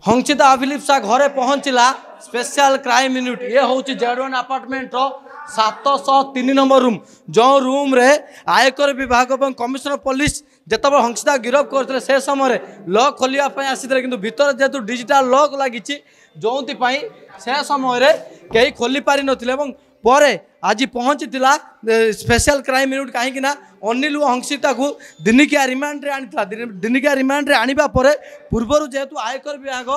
हंसिता अभिलिप्सा घरे पहुँचला special crime unit ये हूँ जेड1 अपार्टमेंट 703 नंबर रूम जो रूम रे आयकर विभाग और कमिशनर पुलिस जिते हंसिता गिरफ करते से समय लॉक खोलिया आसी कि भितर जेहेतु डिजिटल लॉक लगी जो से समय कहीं खोली पारि नथिले पर आज पहुँची स्पेशल क्राइम यूनिट कहीं अनिल हंसिता को दिनिकिया रिमांड रे आनी दिनिकिया रिमांड रे आनिबा परे पूर्वर जेहेतु आयकर विभाग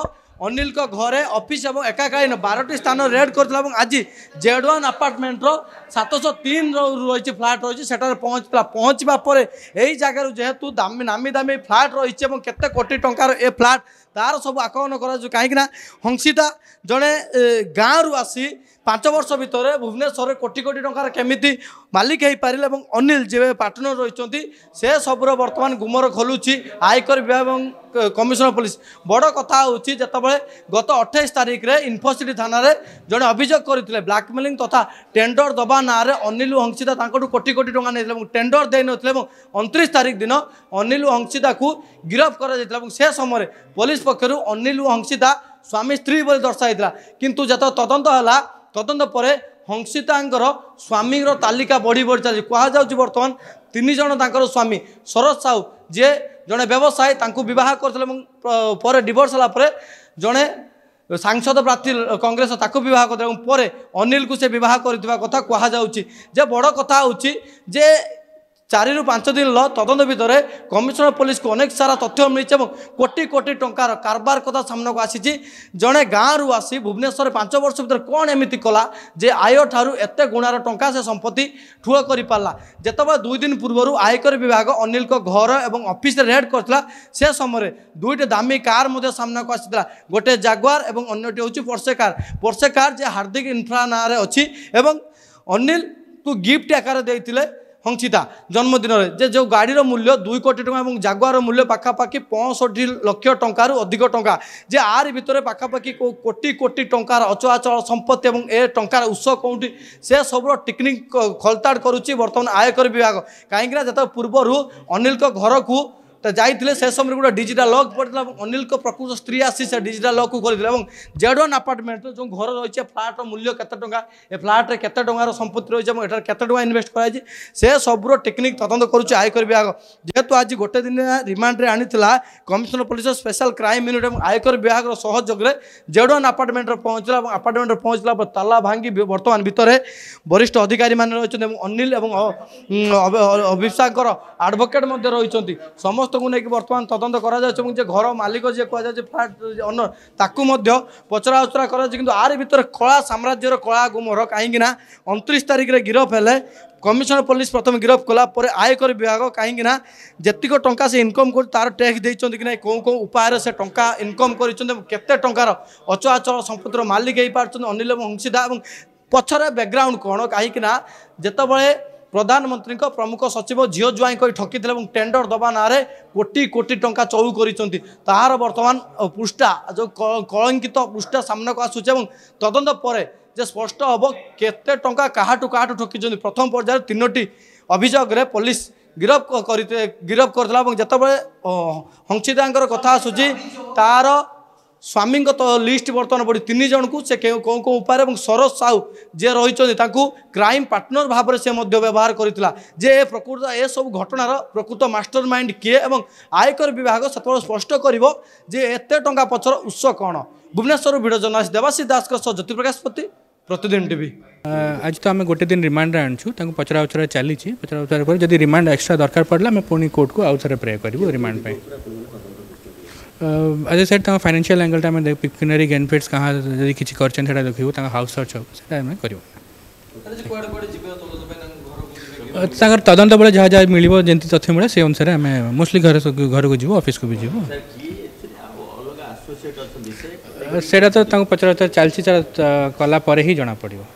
अनिल को घरे ऑफिस और एकाकालीन 12टी स्थान रेड करता आज जेड1 अपार्टमेंट 703 रही फ्लाट रही से पहुँचवा यही जगार जेहेतु नामी दामी फ्लाट रही केते कोटी टंकार ए फ्लाट तार सब आकलन कर कहीं हंसिता जड़े गाँव आसी 5 वर्ष भितर भुवनेश्वर कोटी कोटी टंकार केमिति मालिक हो पारे अनिल जे पार्टनर रही से सबूर बर्तमान गुमर खोलुची आयकर विभाग और कमिशनर पुलिस बड़ कथा होची जितेबाला गत 28 तारिख रे इन्फोसिटी थाना रे जड़े अभियोग करते ब्लैकमेलिंग तथा टेंडर दबा ना अनिल हंसिता कोटी कोटी टंका नहीं टेंडर दे नथिले 29 तारिख दिन अनिल हंसिता को गिरफ कर से समय पुलिस पक्षर अनिल हंसिता स्वामी स्त्री बोली दर्शाई किंतु जत तदंत है तदंत पर हंसितांकर स्वामी तालिका बढ़ी बढ़ी चली कहुच्छी बर्तमान 3 जन स्वामी शरद साहू जे जड़े व्यवसायी बह कर डिवोर्स है जड़े सांसद प्रार्थी कांग्रेस ताकू बह कर अनिल को से बह कर कथा कहुच्छी बड़ कथा होची जे 4 ରୁ 5 दिन तदंत भितर कमिशनर पुलिस को अनेक सारा तथ्य मिली कोटी कोटी टंकार कारबार कथा सामना को आसी जड़े गाँव रू आसी भुवनेश्वर 5 वर्ष भर कौन एमती कला जे आय ठारू एत गुणार टंका से संपत्ति ठूल कर पारा जितेबाला 2 दिन पूर्व आयकर विभाग अनिल को घर और ऑफिस रेड करता से समय 2टी दामी कार सामना को आसी गोटे जागुआर और अन्यटी हूँ पोर्से कार जे हार्दिक इन्फ्रा ना अच्छी अनिल को गिफ्ट आकार देते हंसिता जन्मदिन जे जो गाड़ीर मूल्य 2 कोटी टंका और जागुआर मूल्य पाखापाखि 65 लाख टंकार अधिक टंका जे आर भितर पाखापाखि कोटी कोटी टंकार अचल संपत्ति और ए टंकार उत्स कौटी से सब टेक्निक खोलताड़ करुच्ची बर्तमान आयकर विभाग कहीं जो पूर्वर अनिल को घर को जाइए से समय गोटे डिजिटल लॉक पड़ता अनिल को प्रकृत स्त्री आसी से डिजिटल लॉक को खोली जेड1 अपार्टमेंट जो घर रही है फ्लाट मूल्य केते टंका ए फ्लाट रे केते टंकार संपत्ति रही है एटार केते टंका इन्वेस्ट कराई से सबूर टेक्निक तदंत करुच्चे आयकर विभाग जेहेतु आज गोटे दिन रिमांड रे आनीला commissioner police special crime unit और आयकर विभाग सहयोग में जेड1 अपार्टमेंट पहुँचला अपार्टमेंट पहुँचला ताला भांगी बर्तमान भितर वरिष्ठ अधिकारी मैंने रही अनिल और अभिषाकर आडभोकेट रही समस्त को लेकिन बर्तमान तदंत कर घर मालिक जी कह फ्लाट ओनर ताकू पचरा उचरा कर आर भीतर कला साम्राज्यर कला गुमर कहीं 29 तारिख रे गिरफ है कमिशनर पुलिस प्रथम गिरफ कला आयकर विभाग कहीं जीक टंका से इनकम कर तार टैक्स देते कि नहीं कौन कौन उपाय से टंका इनकम करते टंकार अचल संपत्तिर मालिक हो पार्टी अनिल हंसिता पछरे बैकग्राउंड कौन कहीं जितेबाला प्रधानमंत्री प्रमुख सचिव झील ज्वाई ठकी टेंडर दबा ना कोटी कोटी टंका चौ कर बर्तमान पृष्ठा जो कलंकित पृष्ठा सामना को आसूचे तदंत पर जे स्पष्ट हम केते टंका काहाटू ठकी प्रथम पर्यायर 3टी अभियोग पुलिस गिरफ करता जितेबाला हंसिता कथा आसूची तार स्वामी तो लिस्ट बर्तमान बढ़ी 3 जन को से कौन कौन उपाय और शरद साहू जे रही क्राइम पार्टनर भाव से व्यवहार करता जे प्रकृत ए सब घटनार प्रकृत मास्टर माइंड किए और आयकर विभाग से स्पष्ट कर एते टंका पछर उत्स कौन। भुवनेश्वर भिडियो जर्नलिस्ट देवाशीष दास ज्योति प्रकाश पति प्रतिदिन टीवी। आज तो आम गोटे दिन रिमांड आणुँ पचरा उचरा चली पचरा उचरा पर जब रिमांड एक्सट्रा दरकार पड़ा आम पुणी कोर्ट को आउ थे प्रे करूँ remand as a set financial angle time pecuniary benefits कहाँ जब किसी कर देखू हाउस सर्च हम कर तदंत बेले जहाँ जहाँ मिल जमी तथ्य मिले से अनुसार आम मोस्टली घर को जीव ऑफिस को भी जीव सेटा तो पचरा चलती कला ही जना पड़ो।